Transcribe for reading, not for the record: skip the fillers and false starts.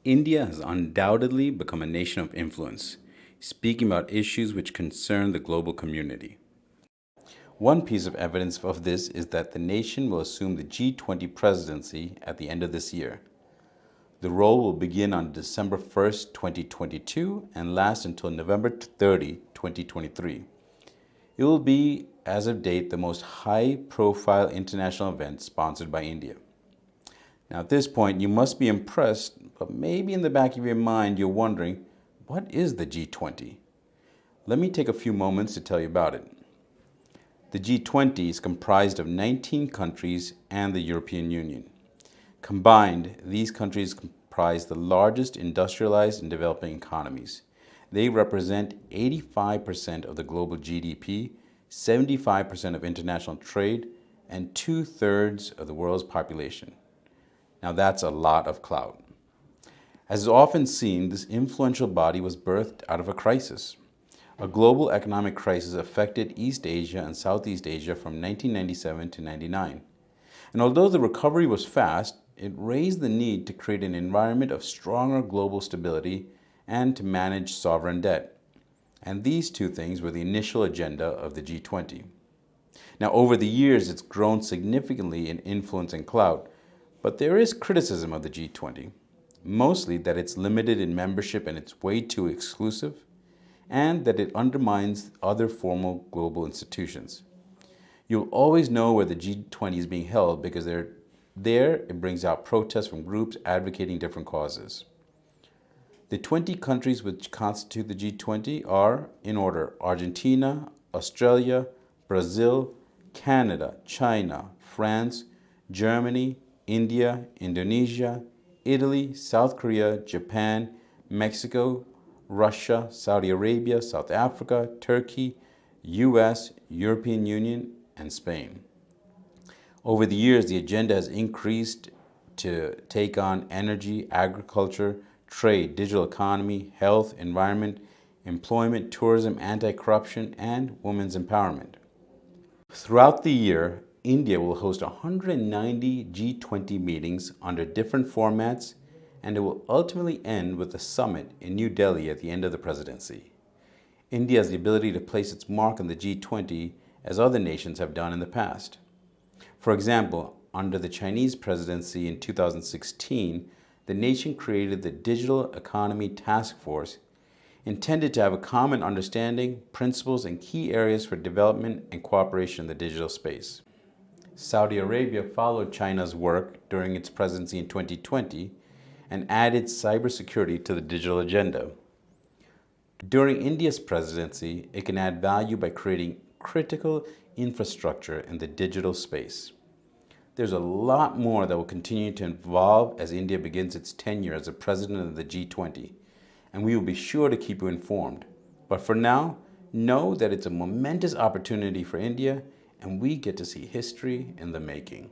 India has undoubtedly become a nation of influence, speaking about issues which concern the global community. One piece of evidence of this is that the nation will assume the G20 presidency at the end of this year. The role will begin on December 1st, 2022 and last until November 30, 2023. It will be, as of date, the most high-profile international event sponsored by India. Now, at this point, you must be impressed, but maybe in the back of your mind, you're wondering, what is the G20? Let me take a few moments to tell you about it. The G20 is comprised of 19 countries and the European Union. Combined, these countries comprise the largest industrialized and developing economies. They represent 85% of the global GDP, 75% of international trade, and 2/3 of the world's population. Now that's a lot of clout. As is often seen, this influential body was birthed out of a crisis. A global economic crisis affected East Asia and Southeast Asia from 1997 to 99. And although the recovery was fast, it raised the need to create an environment of stronger global stability and to manage sovereign debt. And these two things were the initial agenda of the G20. Now, over the years, it's grown significantly in influence and clout, but there is criticism of the G20, mostly that it's limited in membership and it's way too exclusive, and that it undermines other formal global institutions. You'll always know where the G20 is being held because there it brings out protests from groups advocating different causes. The 20 countries which constitute the G20 are, in order, Argentina, Australia, Brazil, Canada, China, France, Germany, India, Indonesia, Italy, South Korea, Japan, Mexico, Russia, Saudi Arabia, South Africa, Turkey, US, European Union, and Spain. Over the years, the agenda has increased to take on energy, agriculture, trade, digital economy, health, environment, employment, tourism, anti-corruption, and women's empowerment. Throughout the year, India will host 190 G20 meetings under different formats, and it will ultimately end with a summit in New Delhi at the end of the presidency. India has the ability to place its mark on the G20 as other nations have done in the past. For example, under the Chinese presidency in 2016, the nation created the Digital Economy Task Force, intended to have a common understanding, principles, and key areas for development and cooperation in the digital space. Saudi Arabia followed China's work during its presidency in 2020 and added cybersecurity to the digital agenda. During India's presidency, it can add value by creating critical infrastructure in the digital space. There's a lot more that will continue to evolve as India begins its tenure as the president of the G20, and we will be sure to keep you informed. But for now, know that it's a momentous opportunity for India, and we get to see history in the making.